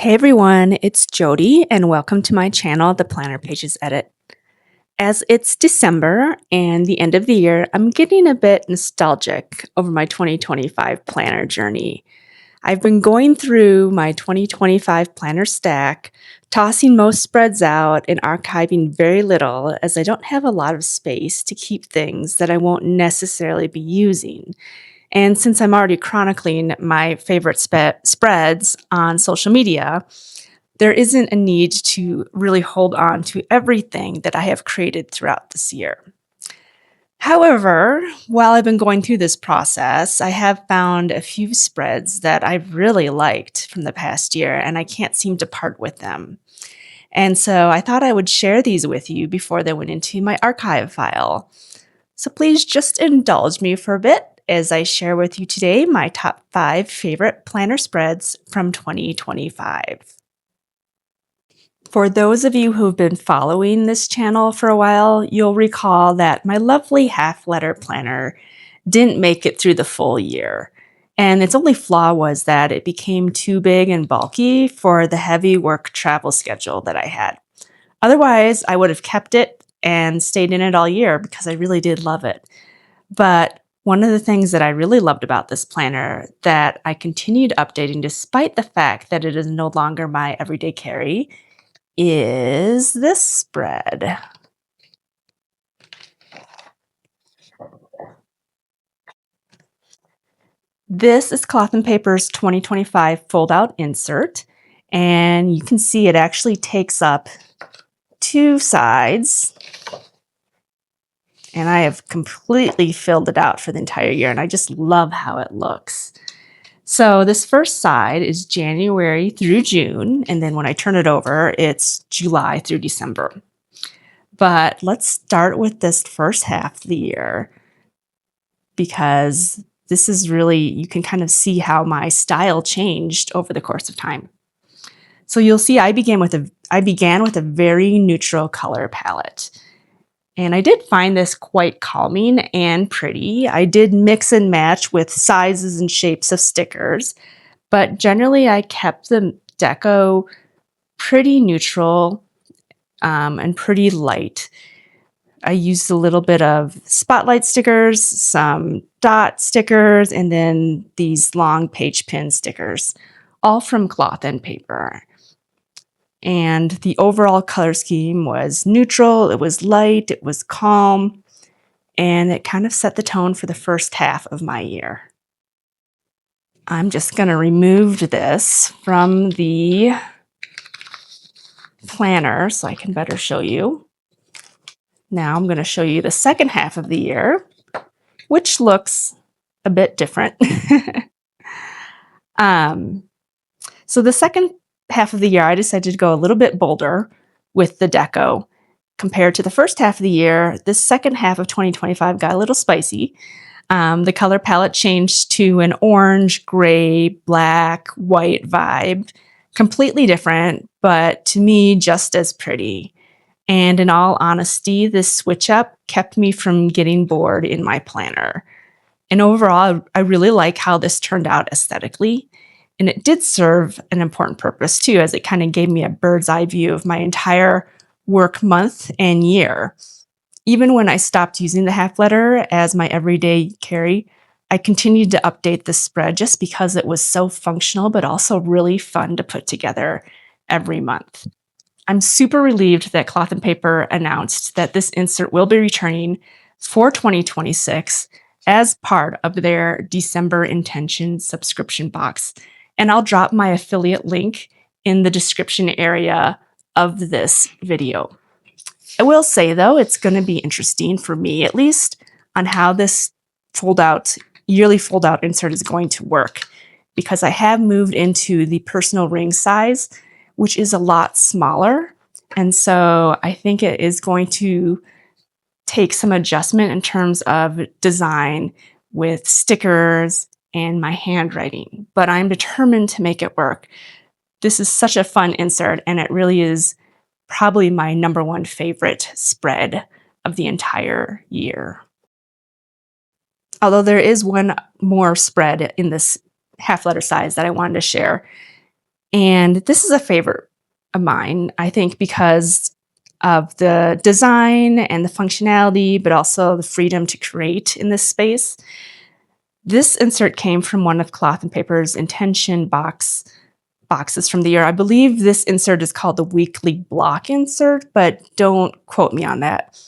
Hey everyone, it's Jody and welcome to my channel, The Planner Pages Edit. As it's December and the end of the year, I'm getting a bit nostalgic over my 2025 planner journey. I've been going through my 2025 planner stack, tossing most spreads out and archiving very little as I don't have a lot of space to keep things that I won't necessarily be using. And since I'm already chronicling my favorite spreads on social media, there isn't a need to really hold on to everything that I have created throughout this year. However, while I've been going through this process, I have found a few spreads that I've really liked from the past year, and I can't seem to part with them. And so I thought I would share these with you before they went into my archive file. So please just indulge me for a bit as I share with you today my top 5 favorite planner spreads from 2025. For those of you who've been following this channel for a while, you'll recall that my lovely half-letter planner didn't make it through the full year. And its only flaw was that it became too big and bulky for the heavy work travel schedule that I had. Otherwise, I would have kept it and stayed in it all year because I really did love it. But one of the things that I really loved about this planner that I continued updating despite the fact that it is no longer my everyday carry is this spread. This is Cloth and Paper's 2025 fold-out insert, and you can see it actually takes up 2 sides, and I have completely filled it out for the entire year, and I just love how it looks. So this first side is January through June, and then when I turn it over, it's July through December. But let's start with this first half of the year because this is really, you can kind of see how my style changed over the course of time. So you'll see I began with a very neutral color palette. And I did find this quite calming and pretty. I did mix and match with sizes and shapes of stickers, but generally I kept the deco pretty neutral and pretty light. I used a little bit of spotlight stickers, some dot stickers, and then these long page pin stickers, all from Cloth and Paper. And the overall color scheme was neutral, it was light, it was calm, and it kind of set the tone for the first half of my year. I'm just going to remove this from the planner so I can better show you. Now I'm going to show you the second half of the year, which looks a bit different. So the second half of the year, I decided to go a little bit bolder with the deco. Compared to the first half of the year, this second half of 2025 got a little spicy. The color palette changed to an orange, gray, black, white vibe. Completely different, but to me, just as pretty. And in all honesty, this switch up kept me from getting bored in my planner. And overall, I really like how this turned out aesthetically. And it did serve an important purpose too, as it kind of gave me a bird's eye view of my entire work month and year. Even when I stopped using the half letter as my everyday carry, I continued to update the spread just because it was so functional, but also really fun to put together every month. I'm super relieved that Cloth and Paper announced that this insert will be returning for 2026 as part of their December Intention subscription box. And I'll drop my affiliate link in the description area of this video. I will say, though, it's going to be interesting for me, at least, on how this yearly fold-out insert is going to work, because I have moved into the personal ring size, which is a lot smaller. And so I think it is going to take some adjustment in terms of design with stickers and my handwriting, but I'm determined to make it work. This is such a fun insert, and it really is probably my number 1 favorite spread of the entire year. Although there is one more spread in this half letter size that I wanted to share. And this is a favorite of mine, I think, because of the design and the functionality, but also the freedom to create in this space. This insert came from one of Cloth and Paper's intention boxes from the year. I believe this insert is called the weekly block insert, but don't quote me on that.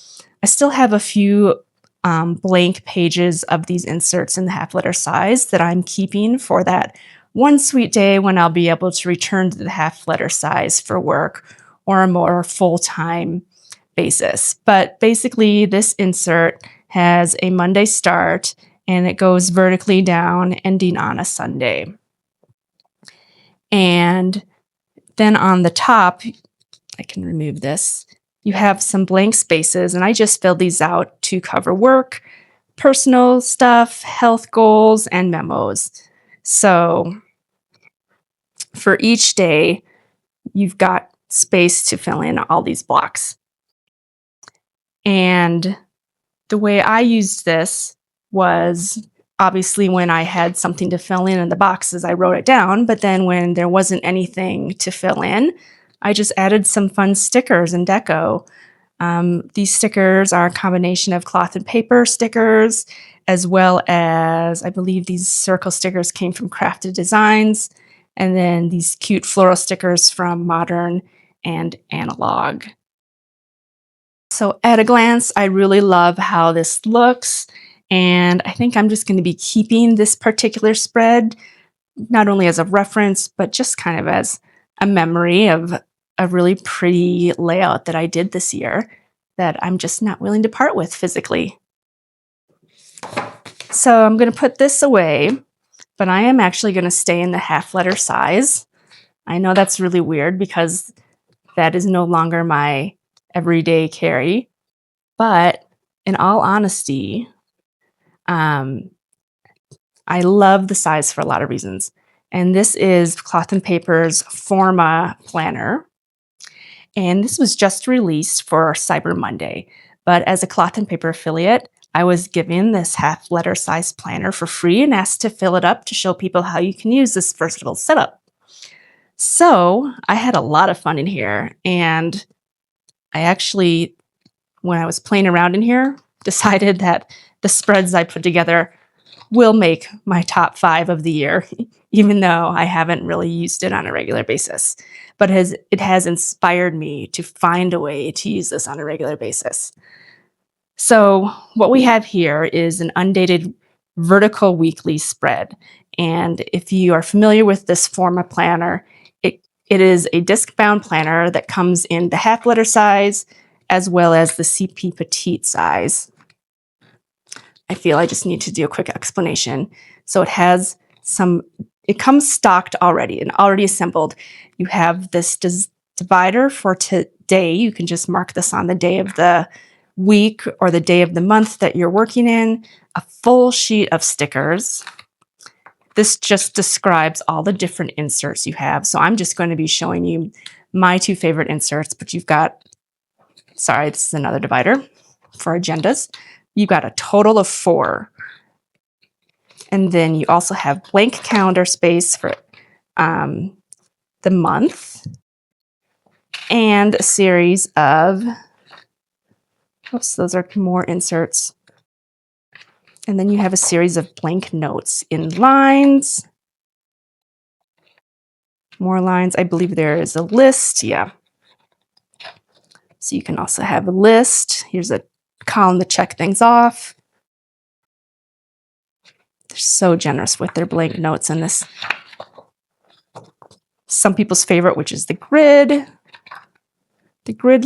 I still have a few blank pages of these inserts in the half letter size that I'm keeping for that one sweet day when I'll be able to return to the half letter size for work or a more full-time basis. But basically, this insert has a Monday start and it goes vertically down, ending on a Sunday. And then on the top, I can remove this, you have some blank spaces, and I just filled these out to cover work, personal stuff, health goals, and memos. So for each day, you've got space to fill in all these blocks. And the way I used this was obviously when I had something to fill in the boxes, I wrote it down. But then when there wasn't anything to fill in, I just added some fun stickers and deco. These stickers are a combination of cloth and paper stickers, as well as, I believe these circle stickers came from Crafted Designs, and then these cute floral stickers from Modern and Analog. So at a glance, I really love how this looks, and I think I'm just going to be keeping this particular spread, not only as a reference, but just kind of as a memory of a really pretty layout that I did this year that I'm just not willing to part with physically. So I'm going to put this away, but I am actually going to stay in the half letter size. I know that's really weird because that is no longer my everyday carry, but in all honesty, I love the size for a lot of reasons. And this is Cloth and Paper's Forma Planner. And this was just released for Cyber Monday. But as a Cloth and Paper affiliate, I was given this half letter size planner for free and asked to fill it up to show people how you can use this versatile setup. So I had a lot of fun in here. And I actually, when I was playing around in here, decided that the spreads I put together will make my top 5 of the year, even though I haven't really used it on a regular basis. But it has inspired me to find a way to use this on a regular basis. So what we have here is an undated vertical weekly spread. And if you are familiar with this Forma planner, it is a disc-bound planner that comes in the half letter size as well as the CP Petite size. I feel I just need to do a quick explanation. So it comes stocked already and already assembled. You have this divider for today. You can just mark this on the day of the week or the day of the month that you're working in. A full sheet of stickers. This just describes all the different inserts you have. So I'm just going to be showing you my 2 favorite inserts, but you've got, sorry, this is another divider for agendas. You've got a total of 4. And then you also have blank calendar space for the month and a series of, oops, those are more inserts. And then you have a series of blank notes in lines. More lines. I believe there is a list. Yeah. So you can also have a list. Here's a column to check things off. They're so generous with their blank notes in this. Some people's favorite, which is the grid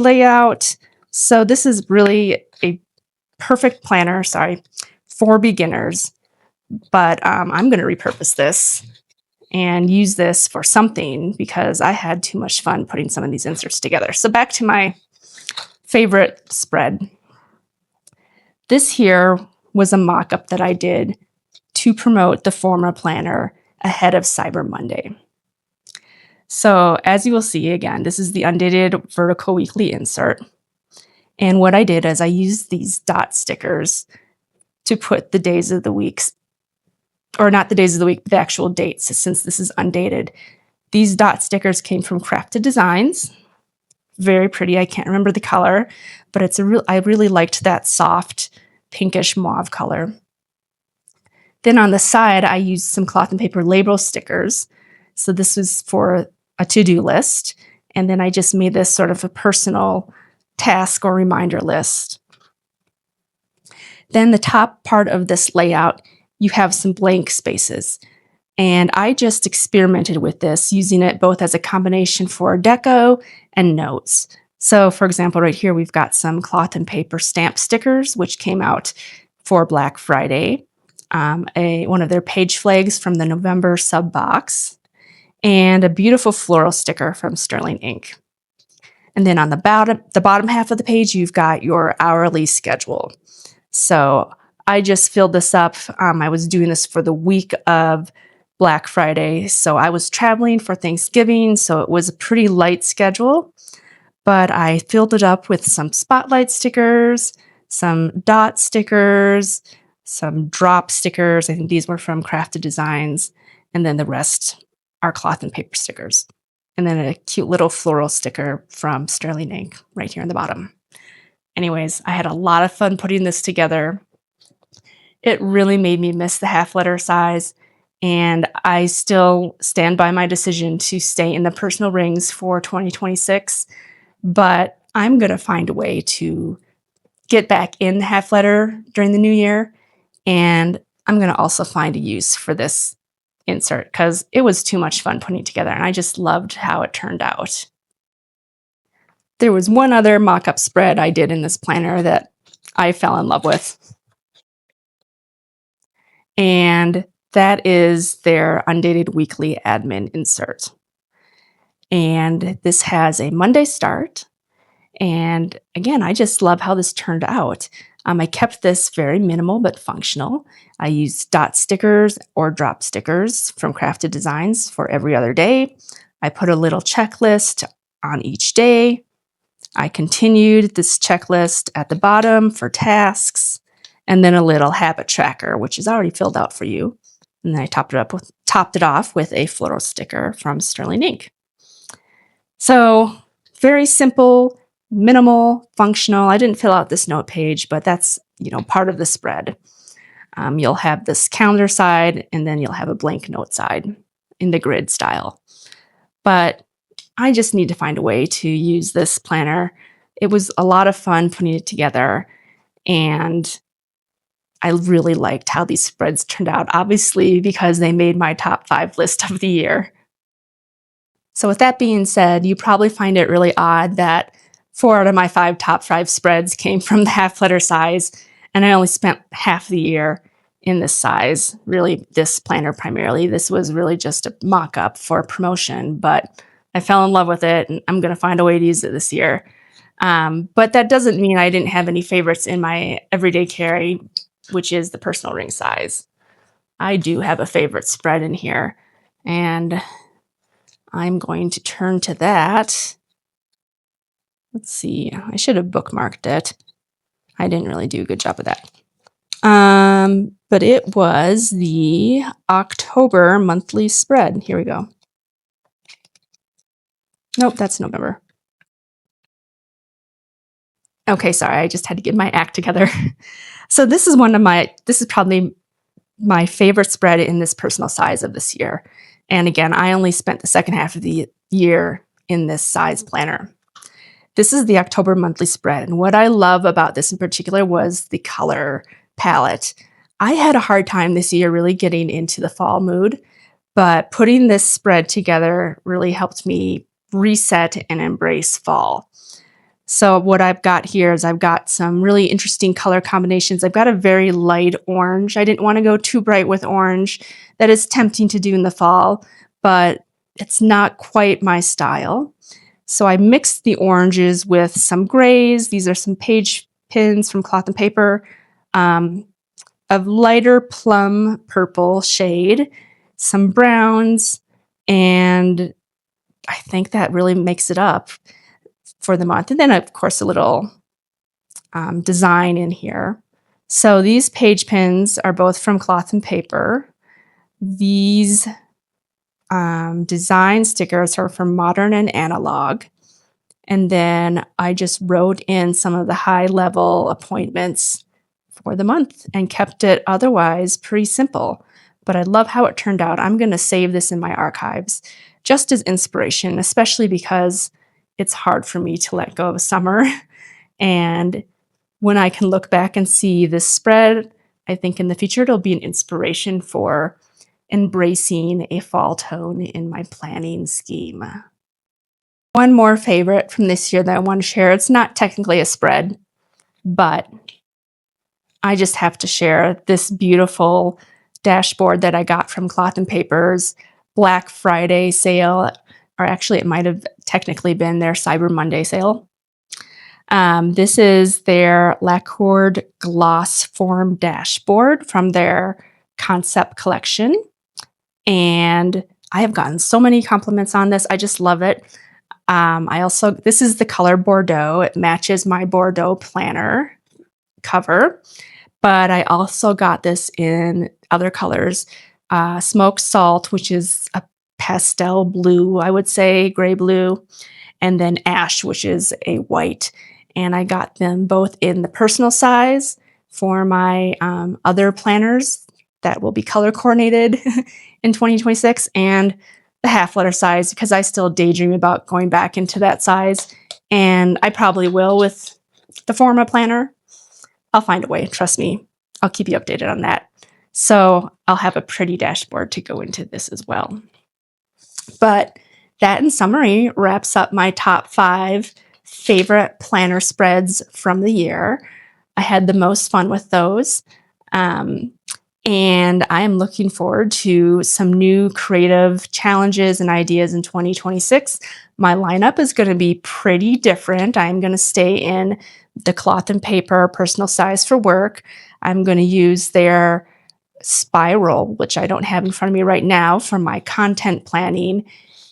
layout. So this is really a perfect planner, for beginners. But I'm going to repurpose this and use this for something because I had too much fun putting some of these inserts together. So back to my favorite spread. This here was a mock-up that I did to promote the Forma Planner ahead of Cyber Monday. So as you will see, again, this is the undated vertical weekly insert. And what I did is I used these dot stickers to put the days of the week, or not the days of the week, but the actual dates, since this is undated. These dot stickers came from Crafted Designs. Very pretty. I can't remember the color, but I really liked that soft pinkish mauve color. Then on the side, I used some cloth and paper label stickers. So this was for a to-do list. And then I just made this sort of a personal task or reminder list. Then the top part of this layout, you have some blank spaces. And I just experimented with this, using it both as a combination for deco and notes. So for example, right here, we've got some cloth and paper stamp stickers, which came out for Black Friday. One of their page flags from the November sub box, and a beautiful floral sticker from Sterling Ink. And then on the bottom half of the page, you've got your hourly schedule. So I just filled this up. I was doing this for the week of Black Friday. So I was traveling for Thanksgiving, so it was a pretty light schedule. But I filled it up with some spotlight stickers, some dot stickers, some drop stickers. I think these were from Crafted Designs. And then the rest are cloth and paper stickers. And then a cute little floral sticker from Sterling Ink right here on the bottom. Anyways, I had a lot of fun putting this together. It really made me miss the half letter size, and I still stand by my decision to stay in the personal rings for 2026, but I'm going to find a way to get back in the half letter during the new year, and I'm going to also find a use for this insert because it was too much fun putting it together, and I just loved how it turned out. There was one other mock-up spread I did in this planner that I fell in love with, and that is their Undated Weekly Admin insert. And this has a Monday start. And again, I just love how this turned out. I kept this very minimal but functional. I used dot stickers or drop stickers from Crafted Designs for every other day. I put a little checklist on each day. I continued this checklist at the bottom for tasks, and then a little habit tracker, which is already filled out for you. And then I topped it off with a floral sticker from Sterling Ink. So very simple, minimal, functional. I didn't fill out this note page, but that's, part of the spread. You'll have this calendar side, and then you'll have a blank note side in the grid style. But I just need to find a way to use this planner. It was a lot of fun putting it together, and I really liked how these spreads turned out, obviously, because they made my top 5 list of the year. So with that being said, you probably find it really odd that 4 out of my top 5 spreads came from the half letter size, and I only spent half the year in this size. Really, this planner primarily. This was really just a mock-up for promotion, but I fell in love with it, and I'm going to find a way to use it this year. But that doesn't mean I didn't have any favorites in my everyday carry, which is the personal ring size. I do have a favorite spread in here, and I'm going to turn to that. Let's see. I should have bookmarked it. I didn't really do a good job of that. But it was the October monthly spread. Here we go. Nope, that's November. Okay, sorry, I just had to get my act together. So this is probably my favorite spread in this personal size of this year. And again, I only spent the second half of the year in this size planner. This is the October monthly spread. And what I love about this in particular was the color palette. I had a hard time this year really getting into the fall mood, but putting this spread together really helped me reset and embrace fall. So what I've got here is I've got some really interesting color combinations. I've got a very light orange. I didn't want to go too bright with orange. That is tempting to do in the fall, but it's not quite my style. So I mixed the oranges with some grays. These are some page pins from Cloth and Paper, of lighter plum purple shade, some browns, and I think that really makes it up for the month. And then, of course, a little design in here. So these page pins are both from Cloth and Paper. These design stickers are for modern and analog. And then I just wrote in some of the high level appointments for the month and kept it otherwise pretty simple. But I love how it turned out. I'm going to save this in my archives just as inspiration, especially because it's hard for me to let go of summer. And when I can look back and see this spread, I think in the future it'll be an inspiration for embracing a fall tone in my planning scheme. One more favorite from this year that I want to share. It's not technically a spread, but I just have to share this beautiful dashboard that I got from Cloth and Paper's Black Friday sale, or actually it might have technically been their Cyber Monday sale. This is their Lacquered gloss form dashboard from their concept collection. And I have gotten so many compliments on this. I just love it. This is the color Bordeaux. It matches my Bordeaux planner cover, but I also got this in other colors. Smoked Salt, which is a pastel blue, I would say, gray blue, and then Ash, which is a white. And I got them both in the personal size for my other planners that will be color coordinated in 2026, and the half letter size because I still daydream about going back into that size, and I probably will with the Forma Planner. I'll find a way, trust me. I'll keep you updated on that. So I'll have a pretty dashboard to go into this as well. But that, in summary, wraps up my top 5 favorite planner spreads from the year. I had the most fun with those. And I am looking forward to some new creative challenges and ideas in 2026. My lineup is going to be pretty different. I'm going to stay in the Cloth and Paper personal size for work. I'm going to use their spiral, which I don't have in front of me right now, for my content planning,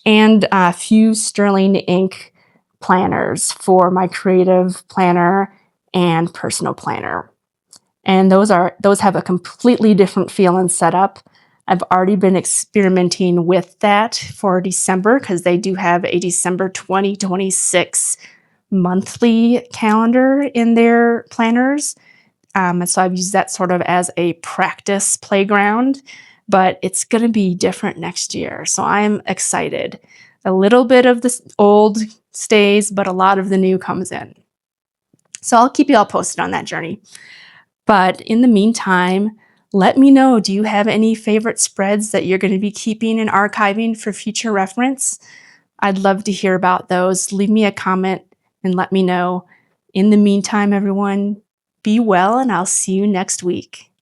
and a few sterling ink planners for my creative planner and personal planner. And those have a completely different feel and setup. I've already been experimenting with that for December because they do have a December 2026 monthly calendar in their planners. And so I've used that sort of as a practice playground, but it's going to be different next year. So I'm excited. A little bit of the old stays, but a lot of the new comes in. So I'll keep you all posted on that journey. But in the meantime, let me know, do you have any favorite spreads that you're going to be keeping and archiving for future reference? I'd love to hear about those. Leave me a comment and let me know. In the meantime, everyone, be well, and I'll see you next week.